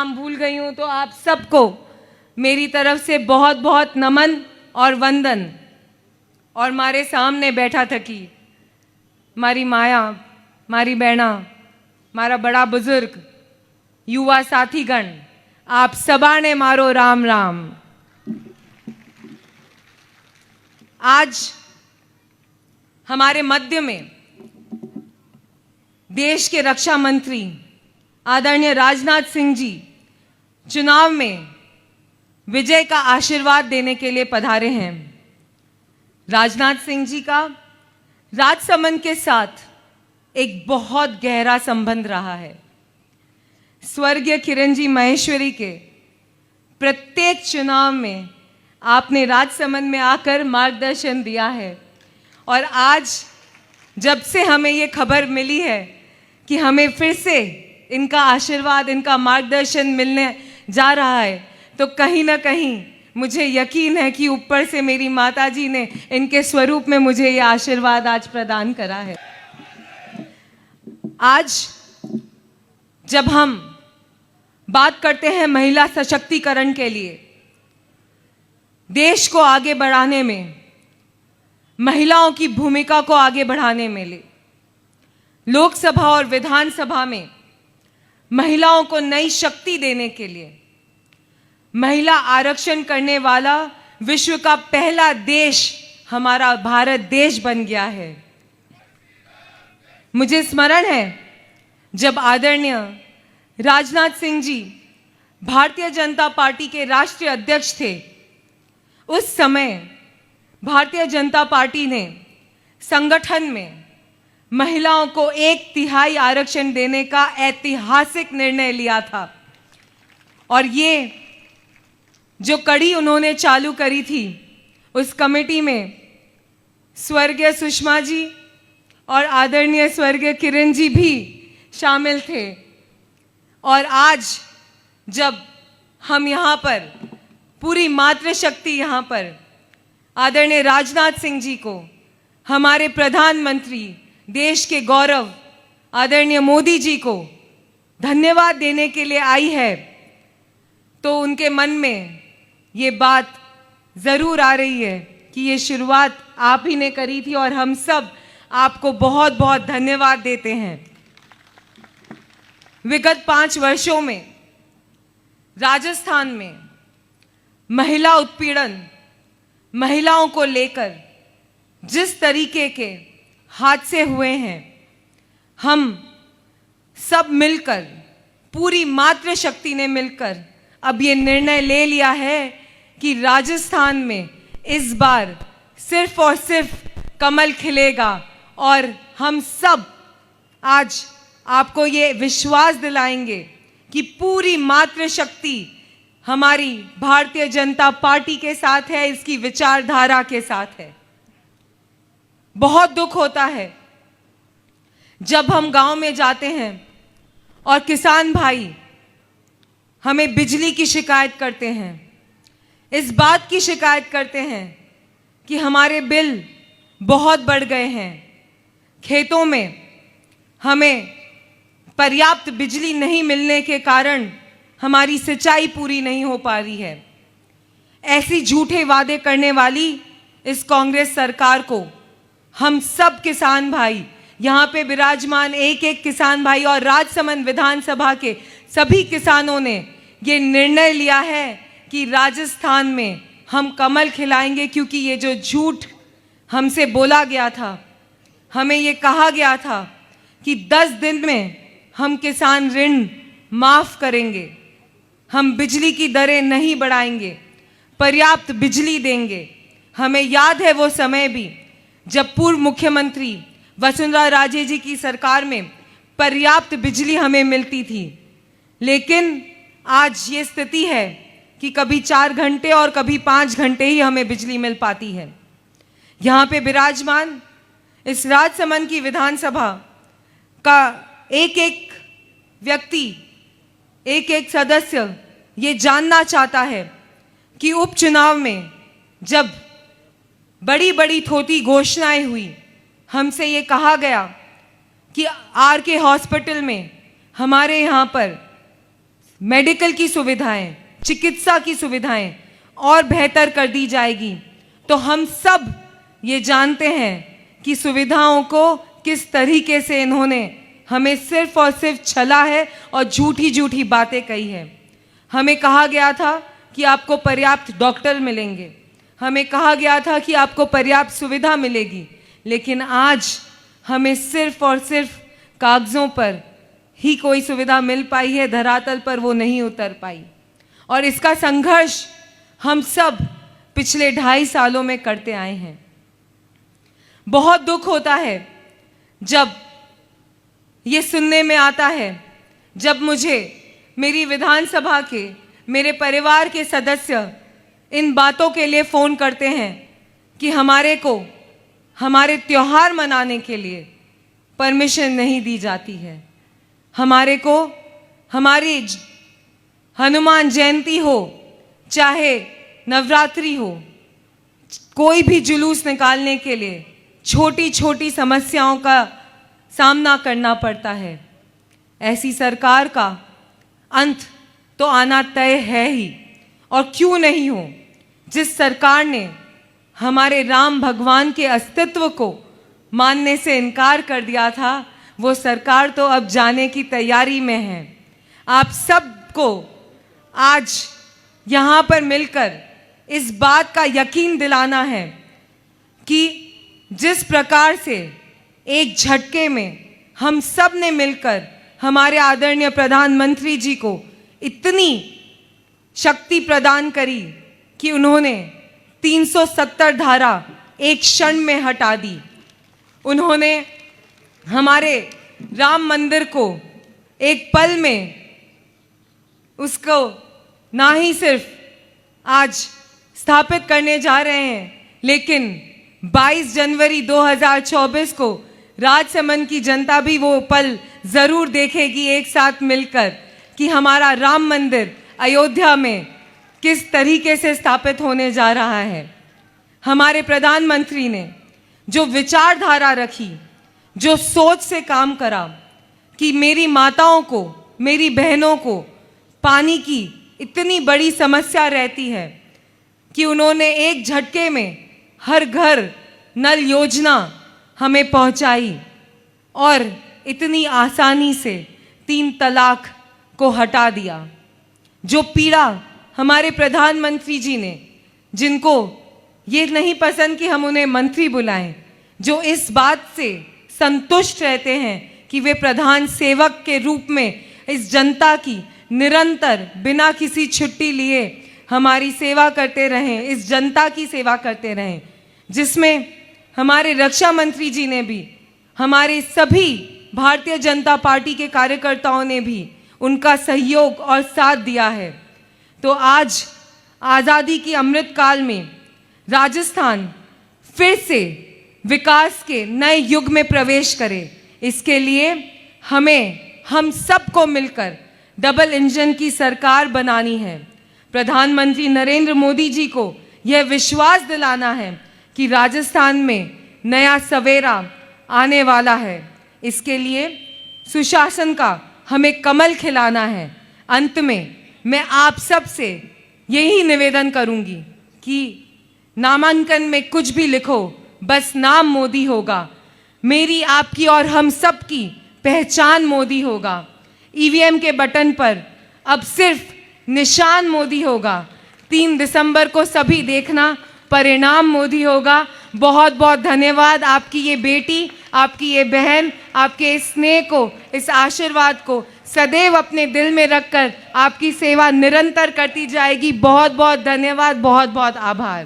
नाम भूल गई हूँ तो आप सबको मेरी तरफ से बहुत बहुत नमन और वंदन। और मारे सामने बैठा थकी मारी माया, मारी बहना, मारा बड़ा बुजुर्ग, युवा साथीगण, आप सबाने मारो राम राम। आज हमारे मध्य में देश के रक्षा मंत्री आदरणीय राजनाथ सिंह जी चुनाव में विजय का आशीर्वाद देने के लिए पधारे हैं। राजनाथ सिंह जी का राजसमंद के साथ एक बहुत गहरा संबंध रहा है। स्वर्गीय किरण जी महेश्वरी के प्रत्येक चुनाव में आपने राजसमंद में आकर मार्गदर्शन दिया है और आज जब से हमें ये खबर मिली है कि हमें फिर से इनका आशीर्वाद, इनका मार्गदर्शन मिलने जा रहा है, तो कहीं ना कहीं मुझे यकीन है कि ऊपर से मेरी माता जी ने इनके स्वरूप में मुझे ये आशीर्वाद आज प्रदान करा है। आज जब हम बात करते हैं महिला सशक्तिकरण के लिए, देश को आगे बढ़ाने में, महिलाओं की भूमिका को आगे बढ़ाने में, लोकसभा और विधानसभा में महिलाओं को नई शक्ति देने के लिए, महिला आरक्षण करने वाला विश्व का पहला देश हमारा भारत देश बन गया है। मुझे स्मरण है जब आदरणीय राजनाथ सिंह जी भारतीय जनता पार्टी के राष्ट्रीय अध्यक्ष थे, उस समय भारतीय जनता पार्टी ने संगठन में महिलाओं को 1/3 आरक्षण देने का ऐतिहासिक निर्णय लिया था। और ये जो कड़ी उन्होंने चालू करी थी, उस कमेटी में स्वर्गीय सुषमा जी और आदरणीय स्वर्गीय किरण जी भी शामिल थे। और आज जब हम यहाँ पर पूरी मातृशक्ति, यहाँ पर आदरणीय राजनाथ सिंह जी को, हमारे प्रधानमंत्री, देश के गौरव आदरणीय मोदी जी को धन्यवाद देने के लिए आई है, तो उनके मन में ये बात ज़रूर आ रही है कि ये शुरुआत आप ही ने करी थी और हम सब आपको बहुत बहुत धन्यवाद देते हैं। विगत 5 वर्षों में राजस्थान में महिला उत्पीड़न, महिलाओं को लेकर जिस तरीके के हादसे हुए हैं, हम सब मिलकर, पूरी मातृशक्ति ने मिलकर अब ये निर्णय ले लिया है कि राजस्थान में इस बार सिर्फ और सिर्फ कमल खिलेगा। और हम सब आज आपको ये विश्वास दिलाएंगे कि पूरी मातृशक्ति हमारी भारतीय जनता पार्टी के साथ है, इसकी विचारधारा के साथ है। बहुत दुख होता है जब हम गांव में जाते हैं और किसान भाई हमें बिजली की शिकायत करते हैं, इस बात की शिकायत करते हैं कि हमारे बिल बहुत बढ़ गए हैं, खेतों में हमें पर्याप्त बिजली नहीं मिलने के कारण हमारी सिंचाई पूरी नहीं हो पा रही है। ऐसी झूठे वादे करने वाली इस कांग्रेस सरकार को हम सब किसान भाई, यहाँ पे विराजमान एक एक किसान भाई और राजसमंद विधानसभा के सभी किसानों ने ये निर्णय लिया है कि राजस्थान में हम कमल खिलाएंगे। क्योंकि ये जो झूठ हमसे बोला गया था, हमें ये कहा गया था कि 10 दिन में हम किसान ऋण माफ़ करेंगे, हम बिजली की दरें नहीं बढ़ाएंगे, पर्याप्त बिजली देंगे। हमें याद है वो समय भी जब पूर्व मुख्यमंत्री वसुंधरा राजे जी की सरकार में पर्याप्त बिजली हमें मिलती थी। लेकिन आज ये स्थिति है कि कभी 4 घंटे और कभी 5 घंटे ही हमें बिजली मिल पाती है। यहाँ पे विराजमान इस राजसमंद की विधानसभा का एक एक व्यक्ति, एक एक सदस्य ये जानना चाहता है कि उपचुनाव में जब बड़ी बड़ी थोती घोषणाएं हुई, हमसे ये कहा गया कि आर के हॉस्पिटल में हमारे यहाँ पर मेडिकल की सुविधाएं, चिकित्सा की सुविधाएं और बेहतर कर दी जाएगी। तो हम सब ये जानते हैं कि सुविधाओं को किस तरीके से इन्होंने हमें सिर्फ और सिर्फ छला है और झूठी झूठी बातें कही है। हमें कहा गया था कि आपको पर्याप्त डॉक्टर मिलेंगे, हमें कहा गया था कि आपको पर्याप्त सुविधा मिलेगी, लेकिन आज हमें सिर्फ और सिर्फ कागज़ों पर ही कोई सुविधा मिल पाई है, धरातल पर वो नहीं उतर पाई। और इसका संघर्ष हम सब पिछले 2.5 सालों में करते आए हैं। बहुत दुख होता है जब ये सुनने में आता है, जब मुझे मेरी विधानसभा के, मेरे परिवार के सदस्य इन बातों के लिए फ़ोन करते हैं कि हमारे को हमारे त्योहार मनाने के लिए परमिशन नहीं दी जाती है, हमारे को हमारी हनुमान जयंती हो, चाहे नवरात्रि हो, कोई भी जुलूस निकालने के लिए छोटी छोटी समस्याओं का सामना करना पड़ता है। ऐसी सरकार का अंत तो आना तय है ही, और क्यों नहीं हो। जिस सरकार ने हमारे राम भगवान के अस्तित्व को मानने से इनकार कर दिया था, वो सरकार तो अब जाने की तैयारी में है। आप सबको आज यहाँ पर मिलकर इस बात का यकीन दिलाना है कि जिस प्रकार से एक झटके में हम सब ने मिलकर हमारे आदरणीय प्रधानमंत्री जी को इतनी शक्ति प्रदान करी कि उन्होंने 370 धारा एक क्षण में हटा दी। उन्होंने हमारे राम मंदिर को एक पल में उसको ना ही सिर्फ आज स्थापित करने जा रहे हैं, लेकिन 22 जनवरी 2024 को राजसमंद की जनता भी वो पल ज़रूर देखेगी एक साथ मिलकर कि हमारा राम मंदिर अयोध्या में किस तरीके से स्थापित होने जा रहा है। हमारे प्रधानमंत्री ने जो विचारधारा रखी, जो सोच से काम करा कि मेरी माताओं को, मेरी बहनों को पानी की इतनी बड़ी समस्या रहती है कि उन्होंने एक झटके में हर घर नल योजना हमें पहुंचाई और इतनी आसानी से 3 तलाक को हटा दिया। जो पीड़ा हमारे प्रधानमंत्री जी ने, जिनको ये नहीं पसंद कि हम उन्हें मंत्री बुलाएं, जो इस बात से संतुष्ट रहते हैं कि वे प्रधान सेवक के रूप में इस जनता की निरंतर बिना किसी छुट्टी लिए हमारी सेवा करते रहें, इस जनता की सेवा करते रहें, जिसमें हमारे रक्षा मंत्री जी ने भी, हमारे सभी भारतीय जनता पार्टी के कार्यकर्ताओं ने भी उनका सहयोग और साथ दिया है। तो आज आज़ादी की अमृत काल में राजस्थान फिर से विकास के नए युग में प्रवेश करे, इसके लिए हम सबको मिलकर डबल इंजन की सरकार बनानी है। प्रधानमंत्री नरेंद्र मोदी जी को यह विश्वास दिलाना है कि राजस्थान में नया सवेरा आने वाला है। इसके लिए सुशासन का हमें कमल खिलाना है। अंत में मैं आप सब से यही निवेदन करूंगी कि नामांकन में कुछ भी लिखो, बस नाम मोदी होगा। मेरी, आपकी और हम सब की पहचान मोदी होगा। ईवीएम के बटन पर अब सिर्फ निशान मोदी होगा। 3 दिसंबर को सभी देखना, परिणाम मोदी होगा। बहुत बहुत धन्यवाद। आपकी ये बेटी, आपकी ये बहन, आपके इस स्नेह को, इस आशीर्वाद को सदैव अपने दिल में रखकर आपकी सेवा निरंतर करती जाएगी। बहुत बहुत धन्यवाद, बहुत बहुत आभार।